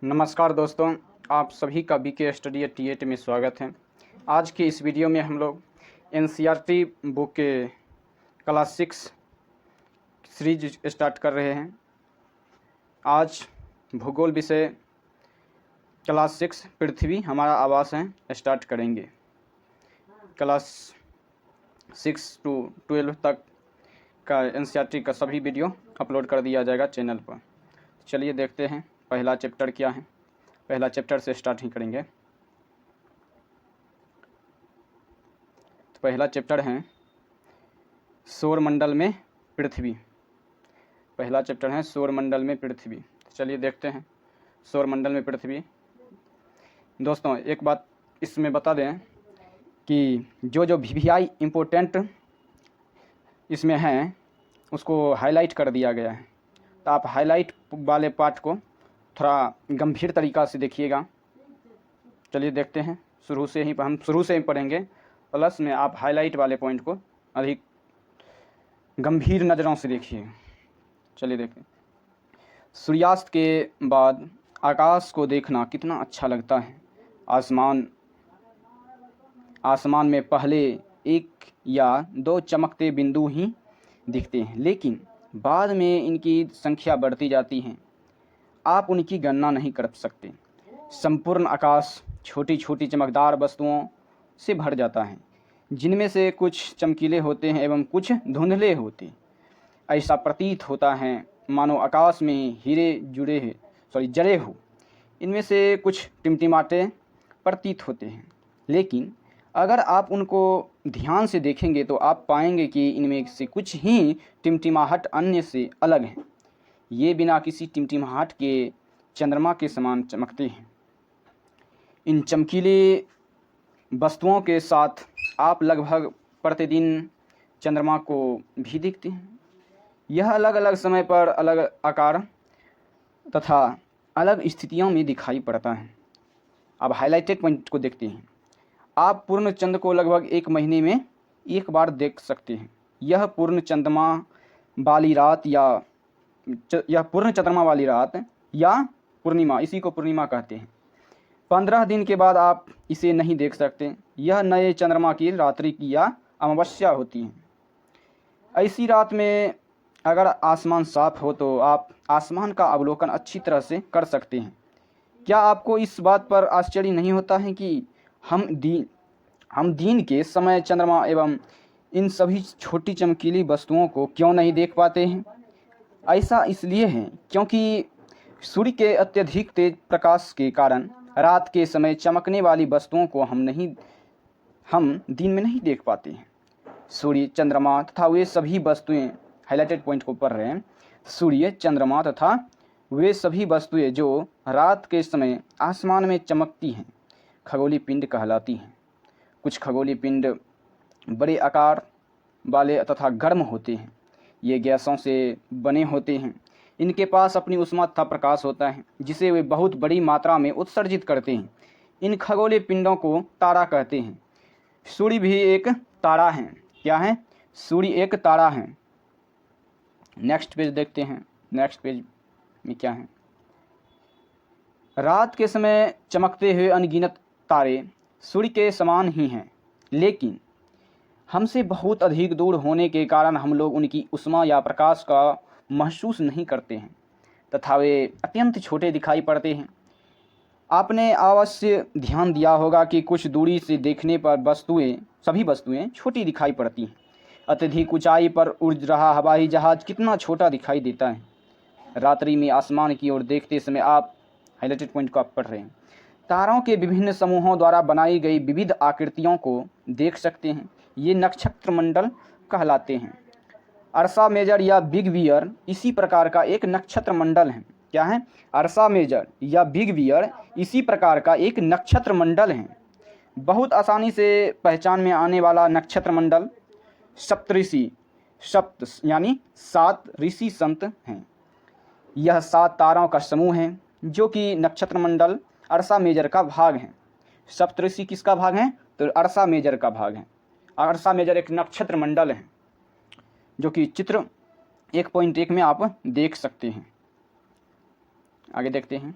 नमस्कार दोस्तों, आप सभी का बीके स्टडी टी8 में स्वागत है। आज की इस वीडियो में हम लोग एनसीईआरटी बुक के क्लास 6 सीरीज स्टार्ट कर रहे हैं। आज भूगोल विषय क्लास 6 पृथ्वी हमारा आवास है स्टार्ट करेंगे। क्लास 6 to 12 तक का एनसीईआरटी का सभी वीडियो अपलोड कर दिया जाएगा चैनल पर। चलिए देखते हैं पहला चैप्टर क्या है। पहला चैप्टर से स्टार्ट ही करेंगे। तो पहला चैप्टर है सौरमंडल में पृथ्वी। पहला चैप्टर है सौरमंडल में पृथ्वी। तो चलिए देखते हैं सौरमंडल में पृथ्वी। दोस्तों एक बात इसमें बता दें कि जो वीवीआई इम्पोर्टेंट इसमें हैं उसको हाईलाइट कर दिया गया है। तो आप हाईलाइट वाले पार्ट को थोड़ा गंभीर तरीक़ा से देखिएगा। चलिए देखते हैं हम शुरू से ही पढ़ेंगे, प्लस में आप हाईलाइट वाले पॉइंट को अधिक गंभीर नज़रों से देखिए। चलिए देखें। सूर्यास्त के बाद आकाश को देखना कितना अच्छा लगता है। आसमान में पहले एक या दो चमकते बिंदु ही दिखते हैं, लेकिन बाद में इनकी संख्या बढ़ती जाती है। आप उनकी गणना नहीं कर सकते। संपूर्ण आकाश छोटी छोटी चमकदार वस्तुओं से भर जाता है, जिनमें से कुछ चमकीले होते हैं एवं कुछ धुंधले होते। ऐसा प्रतीत होता है मानो आकाश में हीरे जड़े हो। इनमें से कुछ टिमटिमाते प्रतीत होते हैं, लेकिन अगर आप उनको ध्यान से देखेंगे तो आप पाएंगे कि इनमें से कुछ ही टिमटिमाहट अन्य से अलग हैं। ये बिना किसी टिमटिमाहट के चंद्रमा के समान चमकते हैं। इन चमकीले वस्तुओं के साथ आप लगभग प्रतिदिन चंद्रमा को भी देखते हैं। यह अलग अलग समय पर अलग आकार तथा अलग स्थितियों में दिखाई पड़ता है। अब हाइलाइटेड पॉइंट को देखते हैं। आप पूर्ण चंद्र को लगभग एक महीने में एक बार देख सकते हैं। यह पूर्ण चंद्रमा वाली रात या पूर्णिमा, इसी को पूर्णिमा कहते हैं। 15 दिन के बाद आप इसे नहीं देख सकते। यह नए चंद्रमा की रात्रि की या अमावस्या होती है। ऐसी रात में अगर आसमान साफ हो तो आप आसमान का अवलोकन अच्छी तरह से कर सकते हैं। क्या आपको इस बात पर आश्चर्य नहीं होता है कि हम दिन के समय चंद्रमा एवं इन सभी छोटी चमकीली वस्तुओं को क्यों नहीं देख पाते हैं? ऐसा इसलिए है क्योंकि सूर्य के अत्यधिक तेज प्रकाश के कारण रात के समय चमकने वाली वस्तुओं को हम दिन में नहीं देख पाते हैं। सूर्य, चंद्रमा तथा वे सभी वस्तुएं, हाइलाइटेड पॉइंट को पढ़ रहे हैं, सूर्य, चंद्रमा तथा वे सभी वस्तुएं जो रात के समय आसमान में चमकती हैं खगोलीय पिंड कहलाती हैं। कुछ खगोलीय पिंड बड़े आकार वाले तथा गर्म होते हैं। ये गैसों से बने होते हैं। इनके पास अपनी ऊष्मा तथा प्रकाश होता है, जिसे वे बहुत बड़ी मात्रा में उत्सर्जित करते हैं। इन खगोलीय पिंडों को तारा कहते हैं। सूर्य भी एक तारा है। क्या है? सूर्य एक तारा है। नेक्स्ट पेज देखते हैं। नेक्स्ट पेज में क्या है? रात के समय चमकते हुए अनगिनत तारे सूर्य के समान ही हैं, लेकिन हमसे बहुत अधिक दूर होने के कारण हम लोग उनकी ऊष्मा या प्रकाश का महसूस नहीं करते हैं तथा वे अत्यंत छोटे दिखाई पड़ते हैं। आपने अवश्य ध्यान दिया होगा कि कुछ दूरी से देखने पर सभी वस्तुएं छोटी दिखाई पड़ती हैं। अत्यधिक ऊंचाई पर उड़ रहा हवाई जहाज कितना छोटा दिखाई देता है। रात्रि में आसमान की ओर देखते समय आप हाइलाइटेड पॉइंट को आप पढ़ रहे हैं, तारों के विभिन्न समूहों द्वारा बनाई गई विविध आकृतियों को देख सकते हैं। ये नक्षत्र मंडल कहलाते हैं। अर्सा मेजर या बिग बियर इसी प्रकार का एक नक्षत्र मंडल है। क्या है? अर्सा मेजर या बिग बियर इसी प्रकार का एक नक्षत्र मंडल है। बहुत आसानी से पहचान में आने वाला नक्षत्र मंडल सप्त यानी 7 ऋषि संत हैं। यह 7 तारों का समूह है जो कि नक्षत्र मंडल अर्सा मेजर का भाग है। सप्तऋषि किसका भाग है? तो अर्सा मेजर का भाग है। अर्सा मेजर एक नक्षत्र मंडल है जो कि चित्र 1.1 में आप देख सकते हैं। आगे देखते हैं।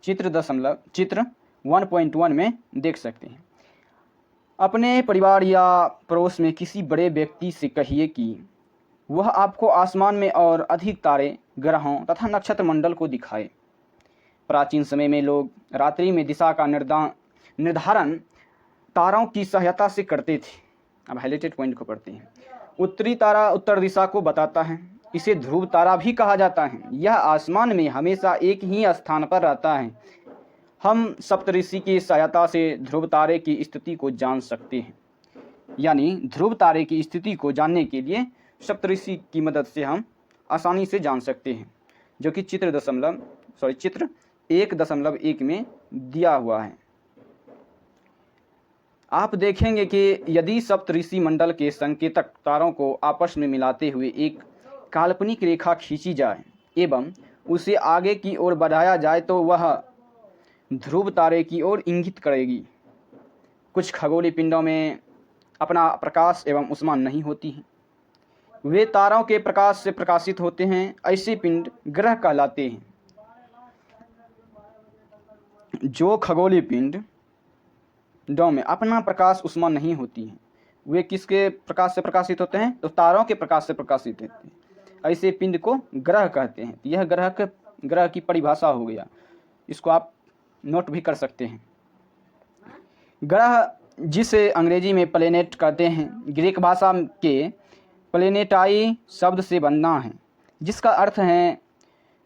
चित्र 1.1 में देख सकते हैं। अपने परिवार या पड़ोस में किसी बड़े व्यक्ति से कहिए कि वह आपको आसमान में और अधिक तारे, ग्रहों तथा नक्षत्र मंडल को दिखाए। प्राचीन समय में लोग रात्रि में दिशा का निर्धारण तारों की सहायता से करते थे। अब हाइलाइटेड पॉइंट को पढ़ते हैं। उत्तरी तारा उत्तर दिशा को बताता है, इसे ध्रुव तारा भी कहा जाता है। यह आसमान में हमेशा एक ही स्थान पर रहता है। हम सप्तऋषि की सहायता से ध्रुव तारे की स्थिति को जान सकते हैं। यानी ध्रुव तारे की स्थिति को जानने के लिए सप्तऋषि की मदद से हम आसानी से जान सकते हैं, जो कि चित्र 1.1 में दिया हुआ है। आप देखेंगे कि यदि सप्तऋषि मंडल के संकेतक तारों को आपस में मिलाते हुए एक काल्पनिक रेखा खींची जाए एवं उसे आगे की ओर बढ़ाया जाए तो वह ध्रुव तारे की ओर इंगित करेगी। कुछ खगोलीय पिंडों में अपना प्रकाश एवं ऊष्मा नहीं होती है, वे तारों के प्रकाश से प्रकाशित होते हैं। ऐसे पिंड ग्रह कहलाते हैं। जो खगोलीय पिंडों में अपना प्रकाश ऊष्मा नहीं होती है, वे किसके प्रकाश से प्रकाशित होते हैं? तो तारों के प्रकाश से प्रकाशित होते हैं। ऐसे पिंड को ग्रह कहते हैं। यह ग्रह की परिभाषा हो गया, इसको आप नोट भी कर सकते हैं। ग्रह, जिसे अंग्रेजी में प्लेनेट कहते हैं, ग्रीक भाषा के प्लेनेटाई शब्द से बना है, जिसका अर्थ है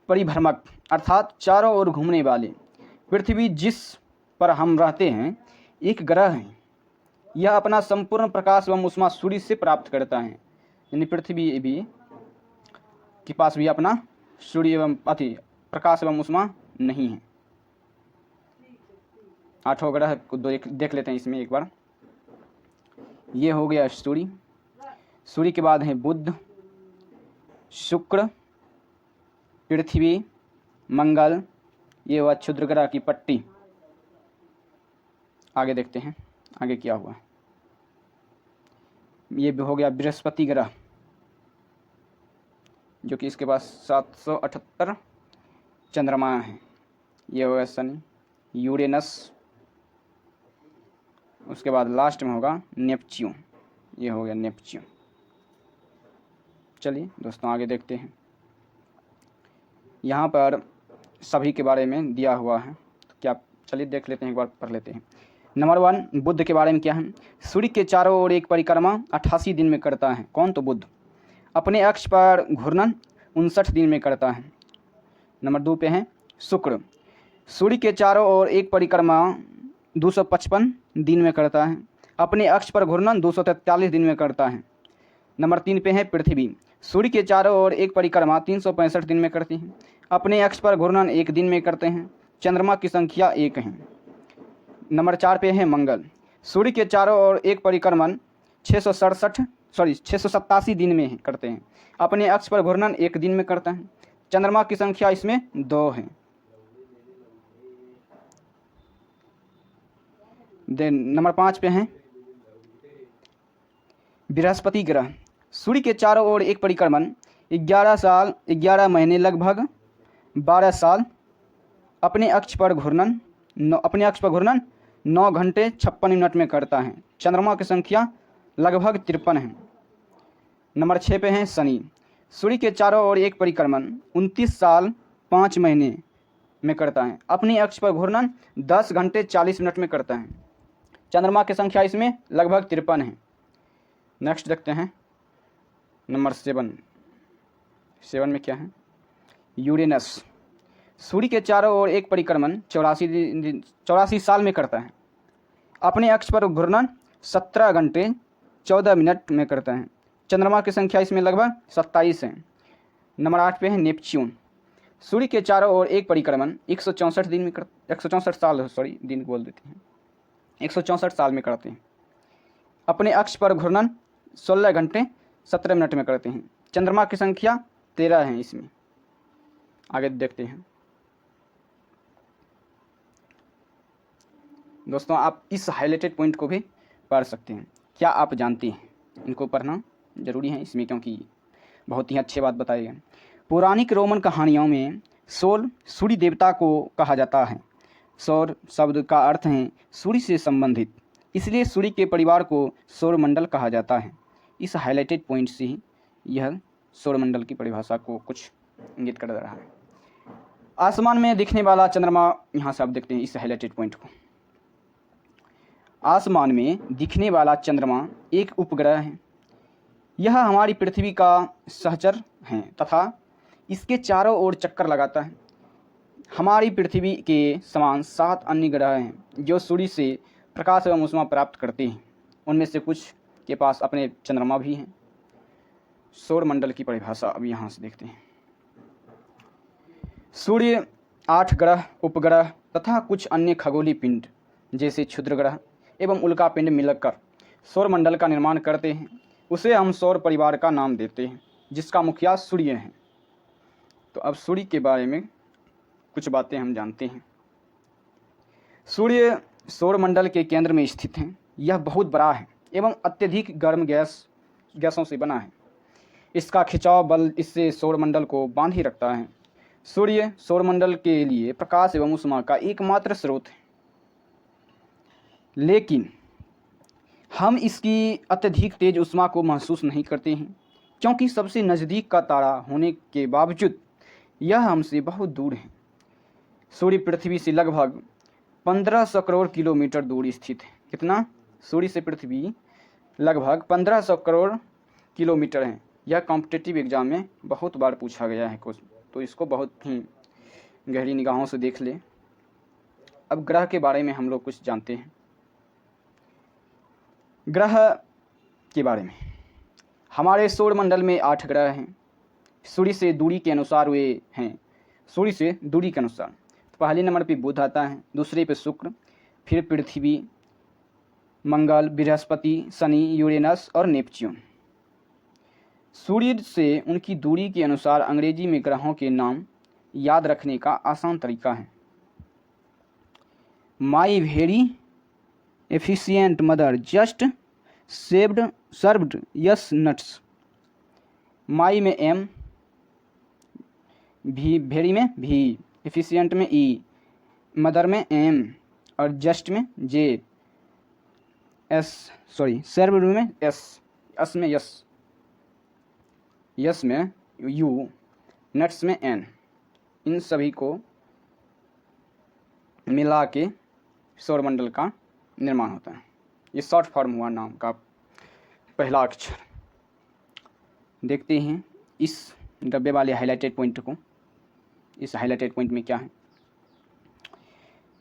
परिभ्रमक, अर्थात चारों ओर घूमने वाले। पृथ्वी, जिस पर हम रहते हैं, एक ग्रह है। यह अपना संपूर्ण प्रकाश एवं ऊष्मा सूर्य से प्राप्त करता है। यानी पृथ्वी भी के पास भी अपना सूर्य एवं प्रकाश एवं ऊष्मा नहीं है। 8 ग्रह को देख लेते हैं इसमें एक बार। ये हो गया सूर्य। सूर्य के बाद है बुध, शुक्र, पृथ्वी, मंगल। ये हुआ क्षुद्र ग्रह की पट्टी। आगे देखते हैं आगे क्या हुआ। ये भी हो गया बृहस्पति ग्रह, जो कि इसके पास 778 चंद्रमा हैं। ये हो गया शनि, यूरेनस। उसके बाद लास्ट में होगा नेपच्यून। ये हो गया नेपच्यून। चलिए दोस्तों आगे देखते हैं। यहाँ पर सभी के बारे में दिया हुआ है, तो क्या चलिए देख लेते हैं, एक बार पढ़ लेते हैं। नंबर 1, बुध के बारे में क्या है? सूर्य के चारों ओर एक परिक्रमा 88 दिन में करता है। कौन? तो बुध। अपने अक्ष पर घूर्णन 59 दिन में करता है। नंबर 2 पे है शुक्र। सूर्य के चारों ओर एक परिक्रमा 255 दिन में करता है। अपने अक्ष पर घूर्णन 243 दिन में करता है। नंबर 3 पे है पृथ्वी। सूर्य के चारों ओर एक परिक्रमा 365 दिन में करती है। अपने अक्ष पर घूर्णन 1 दिन में करते हैं। चंद्रमा की संख्या 1 है। नंबर 4 पे है मंगल। सूर्य के चारों ओर एक परिक्रमण 687 दिन में करते हैं। अपने अक्ष पर घूर्णन 1 दिन में करते हैं। चंद्रमा की संख्या इसमें 2 है। नंबर 5 पे है बृहस्पति ग्रह। सूर्य के चारों ओर एक परिक्रमण 11 महीने लगभग 12 साल अपने अक्ष पर घूर्णन 9 घंटे 56 मिनट में करता है। चंद्रमा की संख्या लगभग 53 है। नंबर 6 पे है शनि। सूर्य के चारों ओर एक परिक्रमण 29 साल 5 महीने में करता है। अपने अक्ष पर घूर्णन 10 घंटे 40 मिनट में करता है। चंद्रमा की संख्या इसमें लगभग 53 है। नेक्स्ट देखते हैं नंबर 7 में क्या है? यूरेनस। सूर्य के चारों ओर एक परिक्रमण 84 साल में करता है। अपने अक्ष पर घूर्णन 17 घंटे 14 मिनट में करता है। चंद्रमा की संख्या इसमें लगभग 27 है। नंबर 8 पे है नेपच्यून। सूर्य के चारों ओर एक परिक्रमण 164 साल में करते हैं। अपने अक्ष पर घूर्णन 16 घंटे 17 मिनट में करते हैं। चंद्रमा की संख्या 13 है इसमें। आगे देखते हैं दोस्तों, आप इस हाईलाइटेड पॉइंट को भी पढ़ सकते हैं। क्या आप जानते हैं? इनको पढ़ना जरूरी है इसमें, क्योंकि बहुत ही अच्छी बात बताई है। पौराणिक रोमन कहानियों में सोल सूर्य देवता को कहा जाता है। सौर शब्द का अर्थ है सूर्य से संबंधित, इसलिए सूर्य के परिवार को सौरमंडल कहा जाता है। इस हाइलाइटेड पॉइंट से ही यह सौरमंडल की परिभाषा को कुछ इंगित कर रहा है। आसमान में दिखने वाला चंद्रमा, यहाँ से आप देखते हैं इस हाइलाइटेड पॉइंट को। आसमान में दिखने वाला चंद्रमा एक उपग्रह है। यह हमारी पृथ्वी का सहचर है तथा इसके चारों ओर चक्कर लगाता है। हमारी पृथ्वी के समान 7 अन्य ग्रह हैं जो सूर्य से प्रकाश एवं ऊष्मा प्राप्त करते हैं। उनमें से कुछ के पास अपने चंद्रमा भी हैं। सौरमंडल की परिभाषा अब यहाँ से देखते हैं। सूर्य, 8 ग्रह, उपग्रह तथा कुछ अन्य खगोलीय पिंड जैसे क्षुद्र ग्रह एवं उल्का पिंड मिलकर सौरमंडल का निर्माण करते हैं। उसे हम सौर परिवार का नाम देते हैं, जिसका मुखिया सूर्य है। तो अब सूर्य के बारे में कुछ बातें हम जानते हैं। सूर्य सौरमंडल के केंद्र में स्थित है। यह बहुत बड़ा है एवं अत्यधिक गर्म गैसों से बना है। इसका खिंचाव बल इससे सौरमंडल को बांधे रखता है। सूर्य सौरमंडल के लिए प्रकाश एवं ऊष्मा का एकमात्र स्रोत है, लेकिन हम इसकी अत्यधिक तेज ऊष्मा को महसूस नहीं करते हैं, क्योंकि सबसे नज़दीक का तारा होने के बावजूद यह हमसे बहुत दूर है। सूर्य पृथ्वी से लगभग 1500 करोड़ किलोमीटर दूर स्थित है। कितना? सूर्य से पृथ्वी लगभग 1500 करोड़ किलोमीटर है। यह कॉम्पिटिटिव एग्जाम में बहुत बार पूछा गया है कुछ, तो इसको बहुत ही गहरी निगाहों से देख ले। अब ग्रह के बारे में हम लोग कुछ जानते हैं। ग्रह के बारे में, हमारे सौरमंडल में 8 ग्रह हैं। सूर्य से दूरी के अनुसार वे हैं। सूर्य से दूरी के अनुसार तो पहले नंबर पे बुध आता है, दूसरे पे शुक्र, फिर पृथ्वी, मंगल, बृहस्पति, शनि, यूरेनस और नेपच्यून। सूर्य से उनकी दूरी के अनुसार अंग्रेजी में ग्रहों के नाम याद रखने का आसान तरीका है। My very efficient mother just served us nuts. My में एम, भी, वेरी में भी, एफिशिएंट में ई, मदर में एम और जस्ट में जे, एस, सॉरी सर्व्ड में एस, एस में यस, यस में यू, नट्स में एन। इन सभी को मिला के सौरमंडल का निर्माण होता है। ये शॉर्ट फॉर्म हुआ नाम का पहला अक्षर। देखते हैं इस डब्बे वाले हाइलाइटेड पॉइंट को। इस हाइलाइटेड पॉइंट में क्या है?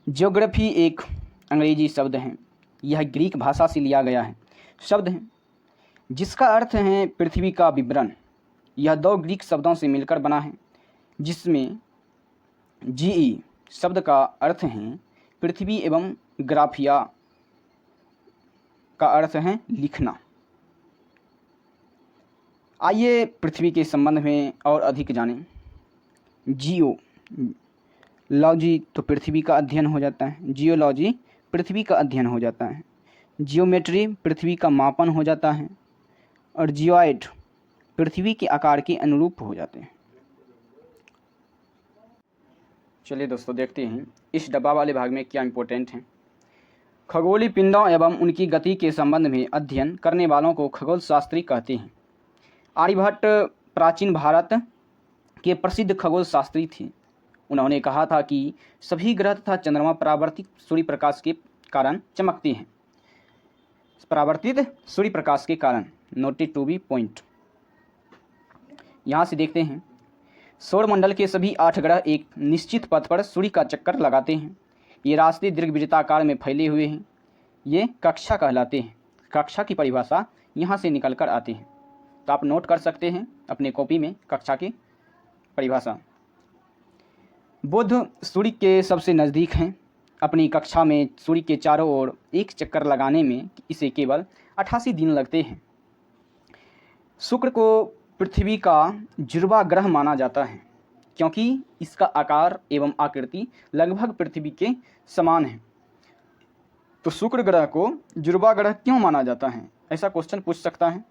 ज्योग्राफी एक अंग्रेजी शब्द है। यह ग्रीक भाषा से लिया गया है शब्द है, जिसका अर्थ है पृथ्वी का विवरण। यह 2 ग्रीक शब्दों से मिलकर बना है, जिसमें जीई शब्द का अर्थ है पृथ्वी एवं ग्राफिया का अर्थ है लिखना। आइए पृथ्वी के संबंध में और अधिक जानें। जियोलॉजी तो पृथ्वी का अध्ययन हो जाता है। जियोलॉजी पृथ्वी का अध्ययन हो जाता है। जियोमेट्री पृथ्वी का मापन हो जाता है। और जियोइड पृथ्वी के आकार के अनुरूप हो जाते हैं। चलिए दोस्तों देखते हैं इस डब्बा वाले भाग में क्या इंपॉर्टेंट है। खगोलीय पिंडों एवं उनकी गति के संबंध में अध्ययन करने वालों को खगोल शास्त्री कहते हैं। आर्यभट्ट प्राचीन भारत के प्रसिद्ध खगोल शास्त्री थे। उन्होंने कहा था कि सभी ग्रह तथा चंद्रमा परावर्तित सूर्य प्रकाश के कारण चमकते हैं। परावर्तित सूर्य प्रकाश के कारण, नोटेड टू बी पॉइंट। यहाँ से देखते हैं सौरमंडल के सभी 8 ग्रह एक निश्चित पथ पर सूर्य का चक्कर लगाते हैं। ये रास्ते दीर्घवृत्ताकार में फैले हुए हैं। ये कक्षा कहलाते हैं। कक्षा की परिभाषा यहाँ से निकल कर आती है, तो आप नोट कर सकते हैं अपने कॉपी में कक्षा की परिभाषा। बुध सूर्य के सबसे नज़दीक हैं। अपनी कक्षा में सूर्य के चारों ओर एक चक्कर लगाने में इसे केवल 88 दिन लगते हैं। शुक्र को पृथ्वी का जुड़वा ग्रह माना जाता है, क्योंकि इसका आकार एवं आकृति लगभग पृथ्वी के समान है। तो शुक्र ग्रह को जुड़वा ग्रह क्यों माना जाता है, ऐसा क्वेश्चन पूछ सकता है।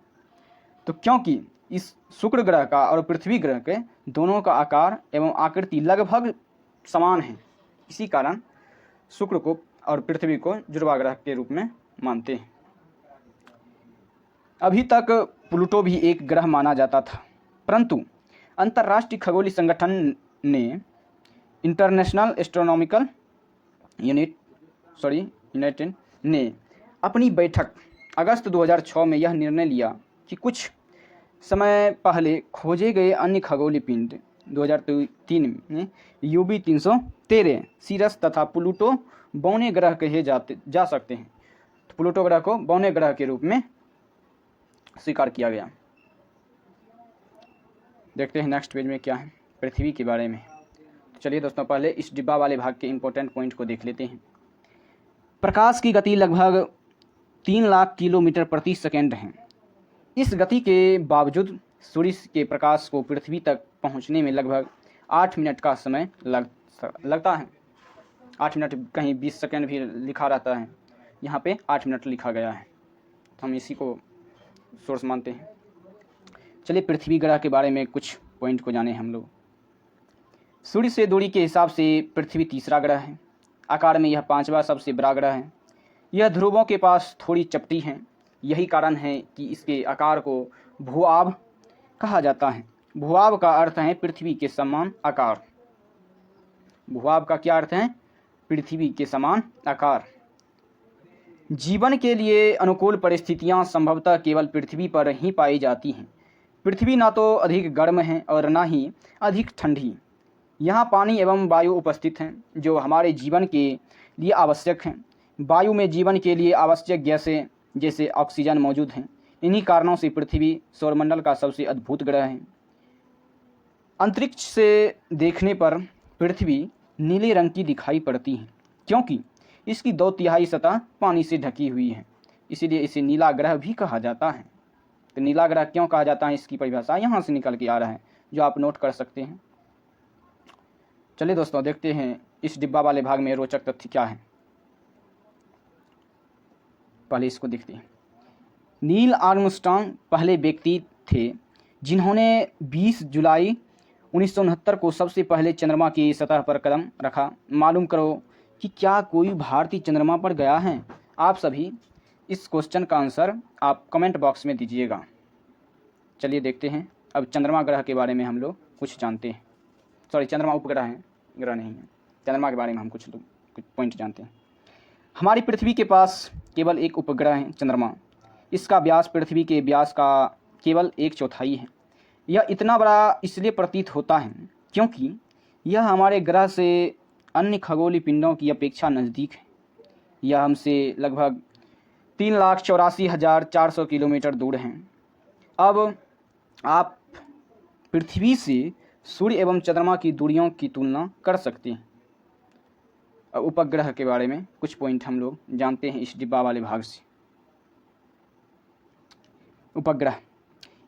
तो क्योंकि इस शुक्र ग्रह का और पृथ्वी ग्रह के दोनों का आकार एवं आकृति लगभग समान है, इसी कारण शुक्र को और पृथ्वी को जुड़वा ग्रह के रूप में मानते हैं। अभी तक प्लूटो भी एक ग्रह माना जाता था, परंतु अंतर्राष्ट्रीय खगोलीय संगठन ने इंटरनेशनल एस्ट्रोनॉमिकल यूनिट ने अपनी बैठक अगस्त 2006 में यह निर्णय लिया कि कुछ समय पहले खोजे गए अन्य खगोलीय पिंड 2003 में यूबी 313 सीरस तथा प्लूटो बौने ग्रह कहे जा सकते हैं। तो प्लूटो ग्रह को बौने ग्रह के रूप में स्वीकार किया गया। देखते हैं नेक्स्ट पेज में क्या है पृथ्वी के बारे में। तो चलिए दोस्तों, पहले इस डिब्बा वाले भाग के इंपॉर्टेंट पॉइंट को देख लेते हैं। प्रकाश की गति लगभग 3 लाख किलोमीटर प्रति सेकंड है। इस गति के बावजूद सूर्य के प्रकाश को पृथ्वी तक पहुंचने में लगभग 8 मिनट का समय लगता है। 8 मिनट, कहीं 20 सेकंड भी लिखा रहता है, यहाँ पे 8 मिनट लिखा गया है, तो हम इसी को सोर्स मानते हैं। चलिए पृथ्वी ग्रह के बारे में कुछ पॉइंट को जाने हम लोग। सूर्य से दूरी के हिसाब से पृथ्वी तीसरा ग्रह है। आकार में यह 5वां सबसे बड़ा ग्रह है। यह ध्रुवों के पास थोड़ी चपटी है। यही कारण है कि इसके आकार को भूआभ कहा जाता है। भूआभ का अर्थ है पृथ्वी के समान आकार। भूआभ का क्या अर्थ है? पृथ्वी के समान आकार। जीवन के लिए अनुकूल परिस्थितियां संभवतः केवल पृथ्वी पर ही पाई जाती हैं। पृथ्वी ना तो अधिक गर्म है और ना ही अधिक ठंडी। यहाँ पानी एवं वायु उपस्थित हैं जो हमारे जीवन के लिए आवश्यक हैं। वायु में जीवन के लिए आवश्यक गैसें जैसे ऑक्सीजन मौजूद हैं। इन्हीं कारणों से पृथ्वी सौरमंडल का सबसे अद्भुत ग्रह है। अंतरिक्ष से देखने पर पृथ्वी नीले रंग की दिखाई पड़ती है क्योंकि इसकी 2/3 सतह पानी से ढकी हुई है, इसीलिए इसे नीला ग्रह भी कहा जाता है। तो नीला ग्रह क्यों कहा जाता है, इसकी परिभाषा यहाँ से निकल के आ रहा है, जो आप नोट कर सकते हैं। चलिए दोस्तों, देखते हैं इस डिब्बा वाले भाग में रोचक तथ्य क्या है। पहले इसको देखते हैं। नील आर्मस्ट्रांग पहले व्यक्ति थे जिन्होंने 20 जुलाई 1969 को सबसे पहले चंद्रमा की सतह पर कदम रखा। मालूम करो कि क्या कोई भारतीय चंद्रमा पर गया है? आप सभी इस क्वेश्चन का आंसर आप कमेंट बॉक्स में दीजिएगा। चलिए देखते हैं अब चंद्रमा ग्रह के बारे में हम लोग कुछ जानते हैं। सॉरी, चंद्रमा उपग्रह है, ग्रह नहीं है। चंद्रमा के बारे में हम कुछ पॉइंट जानते हैं। हमारी पृथ्वी के पास केवल एक उपग्रह है, चंद्रमा। इसका व्यास पृथ्वी के व्यास का केवल 1/4 है। यह इतना बड़ा इसलिए प्रतीत होता है क्योंकि यह हमारे ग्रह से अन्य खगोलीय पिंडों की अपेक्षा नज़दीक है। यह हमसे लगभग 3,84,400 किलोमीटर दूर हैं। अब आप पृथ्वी से सूर्य एवं चंद्रमा की दूरियों की तुलना कर सकते हैं। अब उपग्रह के बारे में कुछ पॉइंट हम लोग जानते हैं इस डिब्बा वाले भाग से। उपग्रह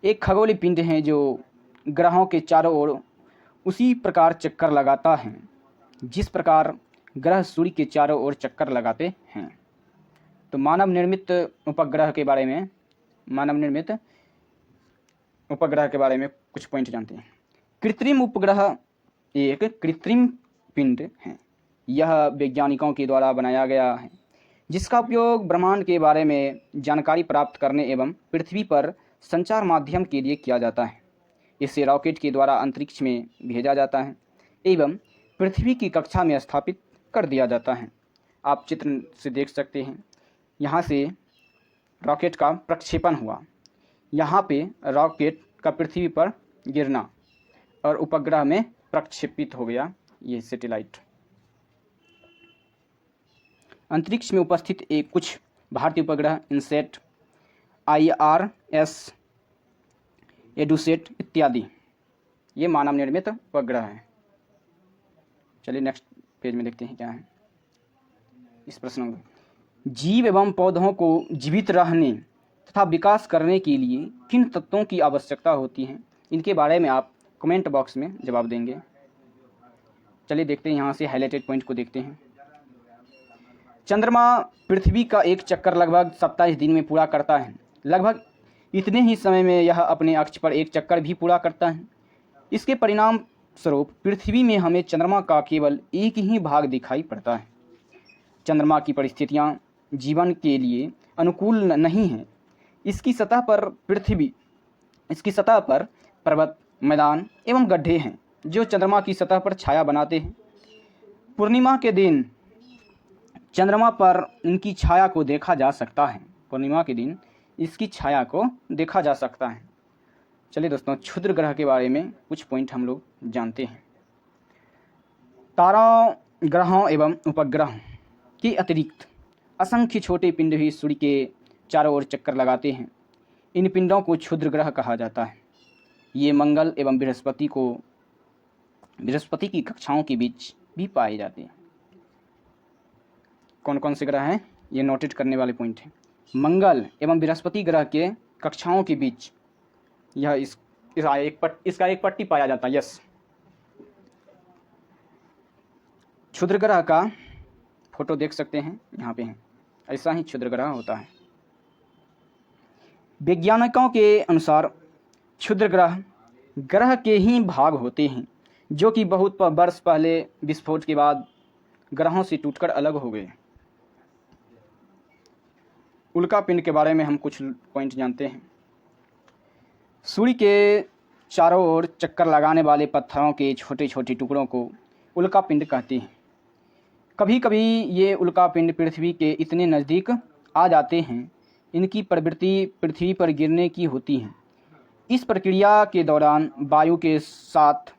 एक खगोलीय पिंड है जो ग्रहों के चारों ओर उसी प्रकार चक्कर लगाता है जिस प्रकार ग्रह सूर्य के चारों ओर चक्कर लगाते हैं। तो मानव निर्मित उपग्रह के बारे में कुछ पॉइंट जानते हैं। कृत्रिम उपग्रह एक कृत्रिम पिंड है। यह वैज्ञानिकों के द्वारा बनाया गया है जिसका उपयोग ब्रह्मांड के बारे में जानकारी प्राप्त करने एवं पृथ्वी पर संचार माध्यम के लिए किया जाता है। इसे रॉकेट के द्वारा अंतरिक्ष में भेजा जाता है एवं पृथ्वी की कक्षा में स्थापित कर दिया जाता है। आप चित्र से देख सकते हैं, यहाँ से रॉकेट का प्रक्षेपण हुआ, यहाँ पे रॉकेट का पृथ्वी पर गिरना और उपग्रह में प्रक्षेपित हो गया ये सैटेलाइट। अंतरिक्ष में उपस्थित एक कुछ भारतीय उपग्रह इनसेट, IRS, एडुसेट इत्यादि ये मानव निर्मित उपग्रह हैं। चलिए नेक्स्ट पेज में देखते हैं क्या है इस प्रश्न में। जीव एवं पौधों को जीवित रहने तथा विकास करने के लिए किन तत्वों की आवश्यकता होती है, इनके बारे में आप कमेंट बॉक्स में जवाब देंगे। चलिए देखते हैं, यहाँ से हाईलाइटेड पॉइंट को देखते हैं। चंद्रमा पृथ्वी का एक चक्कर लगभग 27 दिन में पूरा करता है। लगभग इतने ही समय में यह अपने अक्ष पर एक चक्कर भी पूरा करता है। इसके परिणाम स्वरूप पृथ्वी में हमें चंद्रमा का केवल एक ही भाग दिखाई पड़ता है। चंद्रमा की परिस्थितियां जीवन के लिए अनुकूल नहीं हैं। इसकी सतह पर पर्वत, मैदान एवं गड्ढे हैं जो चंद्रमा की सतह पर छाया बनाते हैं। पूर्णिमा के दिन चंद्रमा पर इनकी छाया को देखा जा सकता है। पूर्णिमा के दिन इसकी छाया को देखा जा सकता है। चलिए दोस्तों, क्षुद्र ग्रह के बारे में कुछ पॉइंट हम लोग जानते हैं। तारों, ग्रहों एवं उपग्रहों के अतिरिक्त असंख्य छोटे पिंड भी सूर्य के चारों ओर चक्कर लगाते हैं। इन पिंडों को क्षुद्र ग्रह कहा जाता है। ये मंगल एवं बृहस्पति की कक्षाओं के बीच भी पाए जाते हैं। कौन कौन से ग्रह हैं, ये नोटेट करने वाले पॉइंट हैं। मंगल एवं बृहस्पति ग्रह के कक्षाओं के बीच यह इसका एक पट्टी पाया जाता है। यस, क्षुद्र ग्रह का फोटो देख सकते हैं, यहाँ पे है। ऐसा ही क्षुद्र ग्रह होता है। वैज्ञानिकों के अनुसार क्षुद्र ग्रह के ही भाग होते हैं जो कि बहुत वर्ष पहले विस्फोट के बाद ग्रहों से टूटकर अलग हो गए। उल्का पिंड के बारे में हम कुछ पॉइंट जानते हैं। सूर्य के चारों ओर चक्कर लगाने वाले पत्थरों के छोटे छोटे टुकड़ों को उल्का पिंड कहते हैं। कभी कभी ये उल्का पिंड पृथ्वी के इतने नज़दीक आ जाते हैं, इनकी प्रवृत्ति पृथ्वी पर गिरने की होती है। इस प्रक्रिया के दौरान वायु के साथ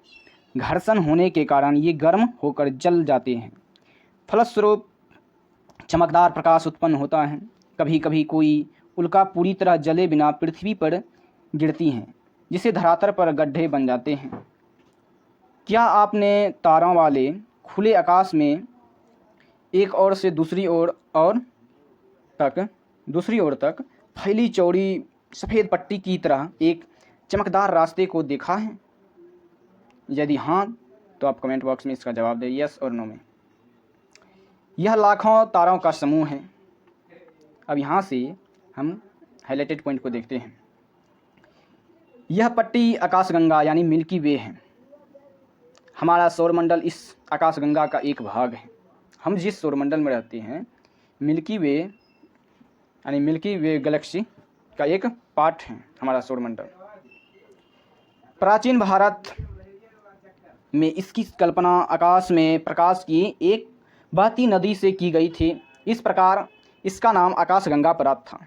घर्षण होने के कारण ये गर्म होकर जल जाते हैं। फलस्वरूप चमकदार प्रकाश उत्पन्न होता है। कभी कभी कोई उल्का पूरी तरह जले बिना पृथ्वी पर गिरती हैं, जिससे धरातल पर गड्ढे बन जाते हैं। क्या आपने तारों वाले खुले आकाश में एक ओर से दूसरी ओर तक फैली चौड़ी सफ़ेद पट्टी की तरह एक चमकदार रास्ते को देखा है? यदि हाँ, तो आप कमेंट बॉक्स में इसका जवाब दें, यस और नो में। यह लाखों तारों का समूह है। अब यहाँ से हम हाइलाइटेड पॉइंट को देखते हैं। यह पट्टी आकाशगंगा यानी मिल्की वे है। हमारा सौरमंडल इस आकाशगंगा का एक भाग है। हम जिस सौरमंडल में रहते हैं, मिल्की वे गैलेक्सी का एक पार्ट है हमारा सौरमंडल। प्राचीन भारत में इसकी कल्पना आकाश में प्रकाश की एक बहती नदी से की गई थी। इस प्रकार इसका नाम आकाशगंगा प्राप्त था।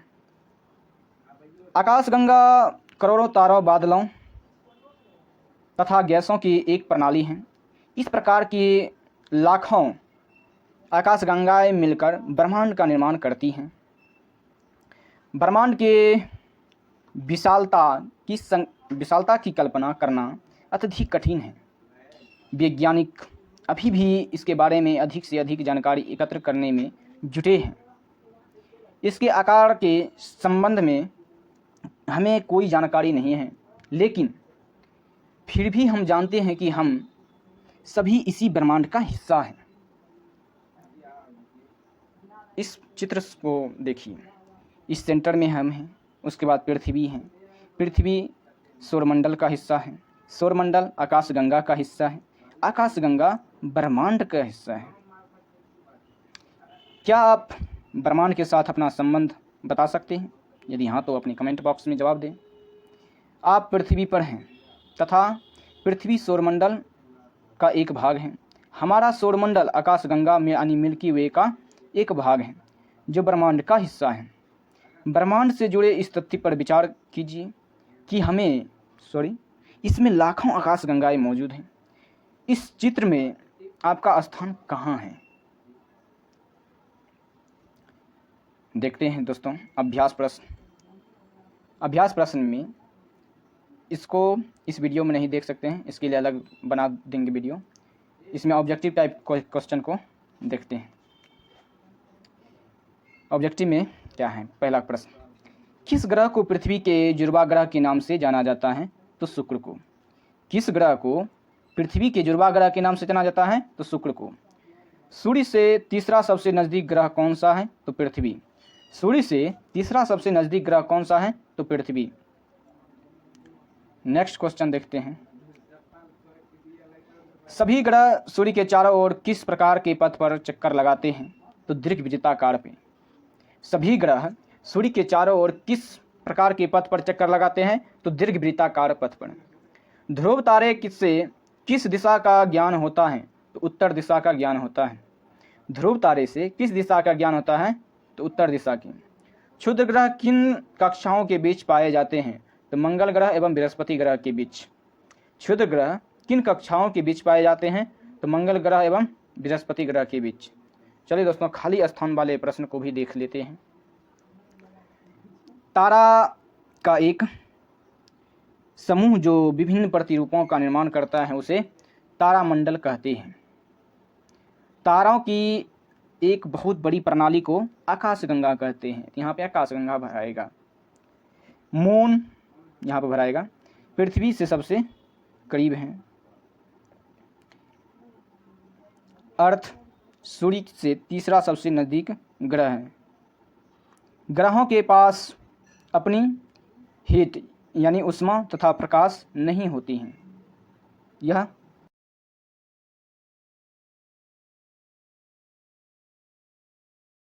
आकाशगंगा करोड़ों तारों, बादलों तथा गैसों की एक प्रणाली है। इस प्रकार की लाखों आकाशगंगाएं मिलकर ब्रह्मांड का निर्माण करती हैं। ब्रह्मांड के विशालता की कल्पना करना अत्यधिक कठिन है। वैज्ञानिक अभी भी इसके बारे में अधिक से अधिक जानकारी एकत्र करने में जुटे हैं। इसके आकार के संबंध में हमें कोई जानकारी नहीं है, लेकिन फिर भी हम जानते हैं कि हम सभी इसी ब्रह्मांड का हिस्सा हैं। इस चित्र को देखिए, इस सेंटर में हम हैं, उसके बाद पृथ्वी है। पृथ्वी सौरमंडल का हिस्सा है, सौरमंडल आकाशगंगा का हिस्सा है, आकाशगंगा ब्रह्मांड का हिस्सा है। क्या आप ब्रह्मांड के साथ अपना संबंध बता सकते हैं? यदि हाँ, तो अपने कमेंट बॉक्स में जवाब दें। आप पृथ्वी पर हैं तथा पृथ्वी सौरमंडल का एक भाग है। हमारा सौरमंडल आकाशगंगा में यानी मिल्की वे का एक भाग है जो ब्रह्मांड का हिस्सा है। ब्रह्मांड से जुड़े इस तथ्य पर विचार कीजिए कि इसमें लाखों आकाशगंगाएं मौजूद हैं। इस चित्र में आपका स्थान कहाँ है? देखते हैं दोस्तों अभ्यास प्रश्न में इस वीडियो में नहीं देख सकते हैं, इसके लिए अलग बना देंगे वीडियो। इसमें ऑब्जेक्टिव टाइप क्वेश्चन को देखते हैं। ऑब्जेक्टिव में क्या है? पहला प्रश्न, किस ग्रह को पृथ्वी के जुड़वा ग्रह के नाम से जाना जाता है? तो शुक्र को। किस ग्रह को पृथ्वी के जुड़वा ग्रह के नाम से जाना जाता है? तो शुक्र को। सूर्य से तीसरा सबसे नज़दीक ग्रह कौन सा है? तो पृथ्वी। सूर्य से तीसरा सबसे नज़दीक ग्रह कौन सा है? तो पृथ्वी। नेक्स्ट क्वेश्चन देखते हैं। सभी ग्रह सूर्य के चारों ओर किस प्रकार के पथ पर चक्कर लगाते हैं? तो दीर्घवृत्ताकार पे। सभी ग्रह सूर्य के चारों ओर किस प्रकार के पथ पर चक्कर लगाते हैं? तो दीर्घवृत्ताकार पथ पर। ध्रुव तारे किस दिशा का ज्ञान होता है? तो उत्तर दिशा का ज्ञान होता है। ध्रुव तारे से किस दिशा का ज्ञान होता है? तो उत्तर दिशा की। क्षुद्र ग्रह किन कक्षाओं के बीच पाए जाते हैं? तो मंगल ग्रह एवं बृहस्पति ग्रह के बीच। क्षुद्र ग्रह किन कक्षाओं के बीच पाए जाते हैं? तो मंगल ग्रह एवं बृहस्पति ग्रह के बीच। चलिए दोस्तों, खाली स्थान वाले प्रश्न को भी देख लेते हैं। तारा का एक समूह जो विभिन्न प्रतिरूपों का निर्माण करता है उसे तारामंडल कहते हैं। तारों की एक बहुत बड़ी प्रणाली को आकाशगंगा कहते हैं। यहाँ पे आकाशगंगा भराएगा। मून यहाँ पे भराएगा। पृथ्वी से सबसे करीब है। अर्थ सूर्य से तीसरा सबसे नज़दीक ग्रह है। ग्रहों के पास अपनी हीट यानी उष्मा तथा प्रकाश नहीं होती हैं। यह